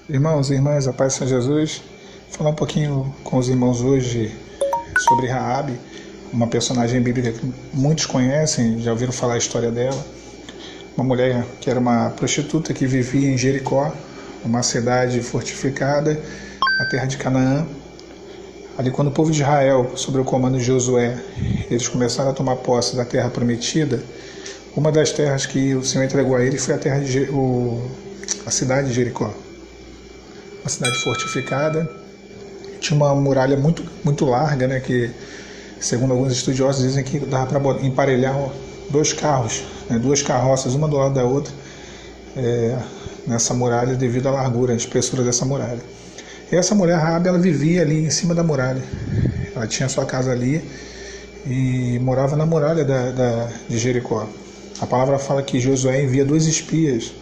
Irmãos e irmãs, a paz de São Jesus. Vou falar um pouquinho com os irmãos hoje sobre Raabe, uma personagem bíblica que muitos conhecem, já ouviram falar a história dela. Uma mulher que era uma prostituta que vivia em Jericó, uma cidade fortificada, na terra de Canaã. Ali, quando o povo de Israel, sob o comando de Josué, eles começaram a tomar posse da terra prometida, uma das terras que o Senhor entregou a eles foi a cidade de Jericó. Uma cidade fortificada, tinha uma muralha muito larga, né, que, segundo alguns estudiosos, dizem que dava para emparelhar dois carros, né, duas carroças, uma do lado da outra, nessa muralha, devido à largura, à espessura dessa muralha. E essa mulher, Raabe, ela vivia ali em cima da muralha. Ela tinha sua casa ali e morava na muralha de Jericó. A palavra fala que Josué envia 2 espias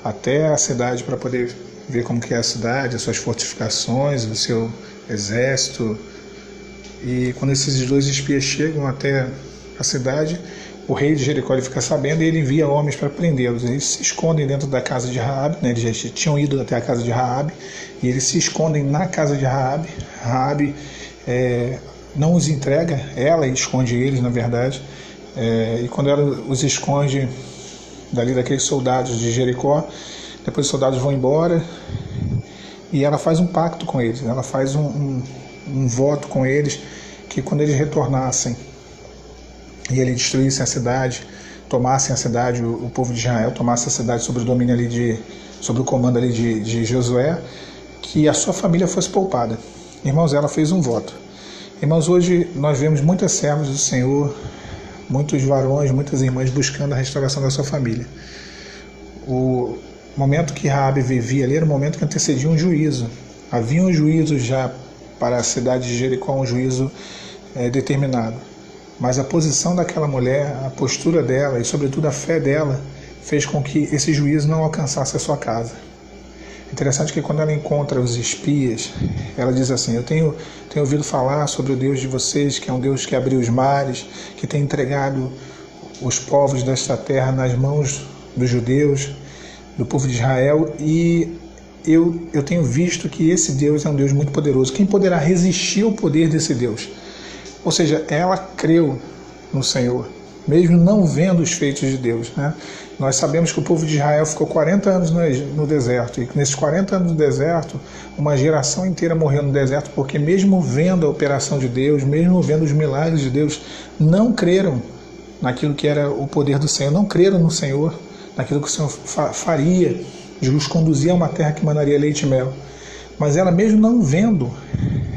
até a cidade para poder ver como que é a cidade, as suas fortificações, o seu exército. E quando esses 2 espias chegam até a cidade, o rei de Jericó ele fica sabendo e ele envia homens para prendê-los. Eles se escondem dentro da casa de Raabe, né? Eles já tinham ido até a casa de Raabe e eles se escondem na casa de Raabe. Raabe não os entrega, ela esconde eles, na verdade. E quando ela os esconde daqueles soldados de Jericó, depois os soldados vão embora e ela faz um pacto com eles, ela faz um voto com eles que quando eles retornassem e eles destruíssem a cidade, tomassem a cidade, o povo de Israel tomasse a cidade sob o domínio ali sob o comando ali de Josué, que a sua família fosse poupada. Irmãos, ela fez um voto. Irmãos, hoje nós vemos muitas servas do Senhor, muitos varões, muitas irmãs buscando a restauração da sua família. O momento que Raabe vivia ali era o momento que antecedia um juízo. Havia um juízo já para a cidade de Jericó, um juízo determinado. Mas a posição daquela mulher, a postura dela e sobretudo a fé dela fez com que esse juízo não alcançasse a sua casa. Interessante que quando ela encontra os espias, ela diz assim: eu tenho ouvido falar sobre o Deus de vocês, que é um Deus que abriu os mares, que tem entregado os povos desta terra nas mãos dos judeus, do povo de Israel, e eu tenho visto que esse Deus é um Deus muito poderoso. Quem poderá resistir ao poder desse Deus? Ou seja, ela creu no Senhor, mesmo não vendo os feitos de Deus, né? Nós sabemos que o povo de Israel ficou 40 anos no deserto, e nesses 40 anos no deserto, uma geração inteira morreu no deserto, porque mesmo vendo a operação de Deus, mesmo vendo os milagres de Deus, não creram naquilo que era o poder do Senhor, não creram no Senhor, naquilo que o Senhor faria, de os conduzir a uma terra que manaria leite e mel. Mas ela, mesmo não vendo,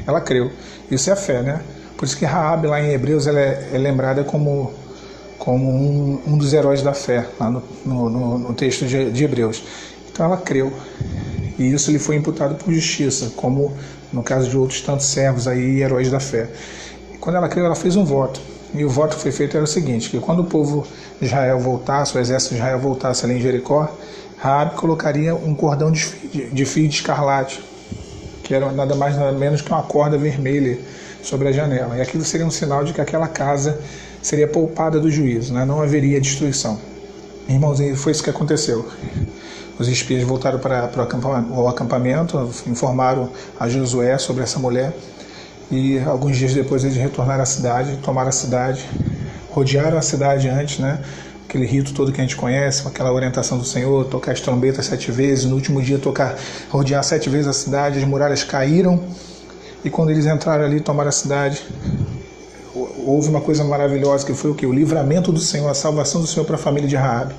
ela creu. Isso é a fé, né? Por isso que Raabe, lá em Hebreus, ela é lembrada como um dos heróis da fé, lá no texto de Hebreus. Então ela creu, e isso lhe foi imputado por justiça, como no caso de outros tantos servos aí, heróis da fé. E quando ela creu, ela fez um voto, e o voto que foi feito era o seguinte: que quando o povo de Israel voltasse, o exército de Israel voltasse ali em Jericó, Raabe colocaria um cordão de fio de escarlate, que era nada mais nada menos que uma corda vermelha sobre a janela, e aquilo seria um sinal de que aquela casa seria poupada do juízo, né? Não haveria destruição. Irmãos, foi isso que aconteceu. Os espias voltaram para o acampamento, informaram a Josué sobre essa mulher, e alguns dias depois eles retornaram à cidade, tomaram a cidade, rodearam a cidade antes, né? Aquele rito todo que a gente conhece, aquela orientação do Senhor, tocar as trombetas 7 vezes, no último dia rodear 7 vezes a cidade, as muralhas caíram, e quando eles entraram ali e tomaram a cidade, houve uma coisa maravilhosa, que foi o quê? O livramento do Senhor, a salvação do Senhor para a família de Raabe.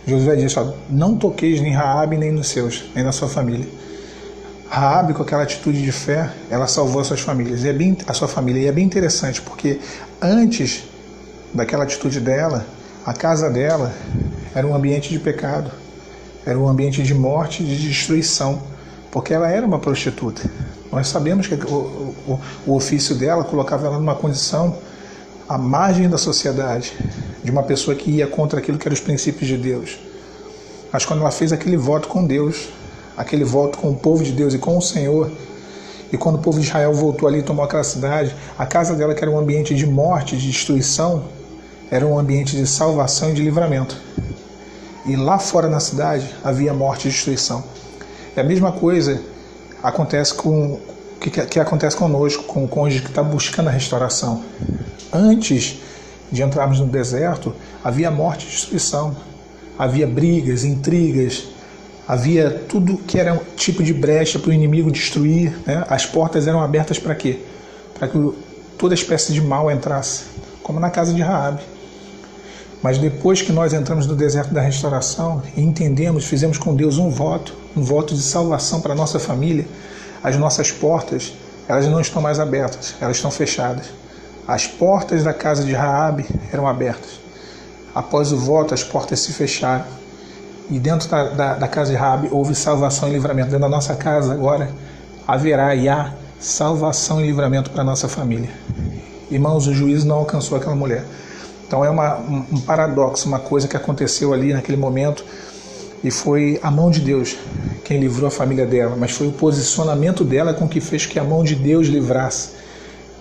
Josué disse: não toqueis nem Raabe, nem nos seus, nem na sua família. Raabe, com aquela atitude de fé, ela salvou as suas famílias, a sua família. E é bem interessante, porque antes daquela atitude dela, a casa dela era um ambiente de pecado, era um ambiente de morte e de destruição, porque ela era uma prostituta. Nós sabemos que o ofício dela colocava ela numa condição à margem da sociedade, de uma pessoa que ia contra aquilo que eram os princípios de Deus. Mas quando ela fez aquele voto com Deus, aquele voto com o povo de Deus e com o Senhor, e quando o povo de Israel voltou ali e tomou aquela cidade, a casa dela, que era um ambiente de morte, de destruição, era um ambiente de salvação e de livramento. E lá fora na cidade havia morte e destruição. E a mesma coisa acontece que acontece conosco, com o cônjuge que está buscando a restauração. Antes de entrarmos no deserto, havia morte e destruição, havia brigas, intrigas, havia tudo que era um tipo de brecha para o inimigo destruir, né? As portas eram abertas para quê? Para que toda espécie de mal entrasse, como na casa de Raabe. Mas depois que nós entramos no deserto da restauração e entendemos, fizemos com Deus um voto de salvação para a nossa família, as nossas portas, elas não estão mais abertas, elas estão fechadas. As portas da casa de Raabe eram abertas. Após o voto, as portas se fecharam. E dentro da casa de Raabe houve salvação e livramento. Dentro da nossa casa agora haverá e há salvação e livramento para a nossa família. Irmãos, o juízo não alcançou aquela mulher. Então é um paradoxo, uma coisa que aconteceu ali naquele momento, e foi a mão de Deus quem livrou a família dela, mas foi o posicionamento dela com que fez que a mão de Deus livrasse.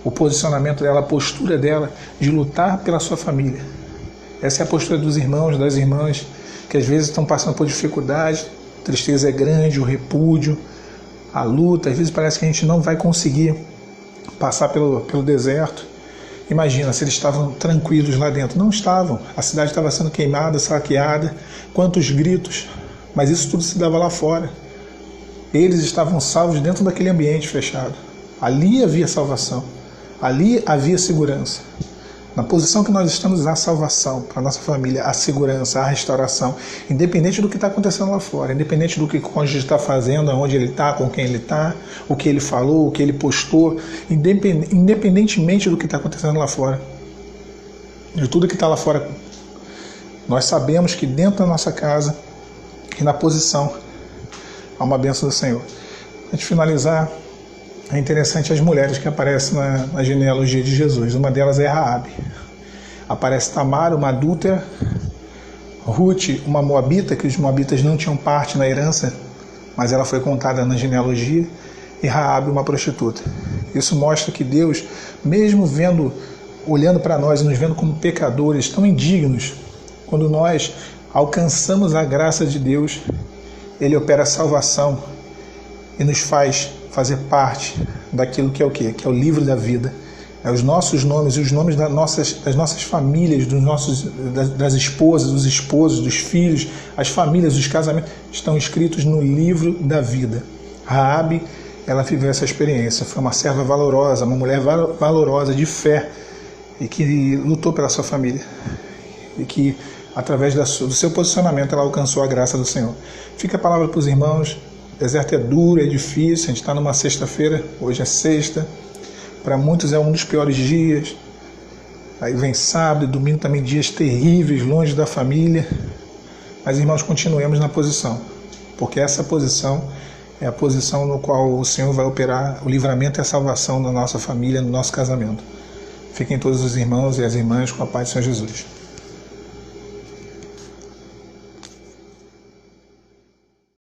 O posicionamento dela, a postura dela de lutar pela sua família. Essa é a postura dos irmãos, das irmãs, que às vezes estão passando por dificuldade, a tristeza é grande, o repúdio, a luta, às vezes parece que a gente não vai conseguir passar pelo deserto. Imagina se eles estavam tranquilos lá dentro. Não estavam. A cidade estava sendo queimada, saqueada. Quantos gritos. Mas isso tudo se dava lá fora. Eles estavam salvos dentro daquele ambiente fechado. Ali havia salvação. Ali havia segurança. Na posição que nós estamos, há salvação para a nossa família, há segurança, há restauração. Independente do que está acontecendo lá fora. Independente do que o cônjuge está fazendo, aonde ele está, com quem ele está, o que ele falou, o que ele postou. Independentemente do que está acontecendo lá fora. De tudo que está lá fora. Nós sabemos que dentro da nossa casa e na posição há uma bênção do Senhor. Para gente finalizar, é interessante as mulheres que aparecem na genealogia de Jesus. Uma delas é Raabe. Aparece Tamar, uma adúltera, Ruth, uma moabita, que os moabitas não tinham parte na herança, mas ela foi contada na genealogia, e Raabe, uma prostituta. Isso mostra que Deus, mesmo olhando para nós e nos vendo como pecadores tão indignos, quando nós alcançamos a graça de Deus, Ele opera a salvação e nos faz fazer parte daquilo que é o quê? Que é o livro da vida. Os nossos nomes e os nomes das nossas famílias, das esposas, dos esposos, dos filhos, as famílias, os casamentos, estão escritos no livro da vida. Raabe, ela viveu essa experiência. Foi uma serva valorosa, uma mulher valorosa, de fé, e que lutou pela sua família. E que, através do seu posicionamento, ela alcançou a graça do Senhor. Fica a palavra para os irmãos. O deserto é duro, é difícil, a gente está numa sexta-feira, hoje é sexta, para muitos é um dos piores dias, aí vem sábado e domingo também, dias terríveis, longe da família, mas irmãos, continuemos na posição, porque essa posição é a posição no qual o Senhor vai operar o livramento e a salvação da nossa família, no nosso casamento. Fiquem todos os irmãos e as irmãs com a paz do Senhor Jesus.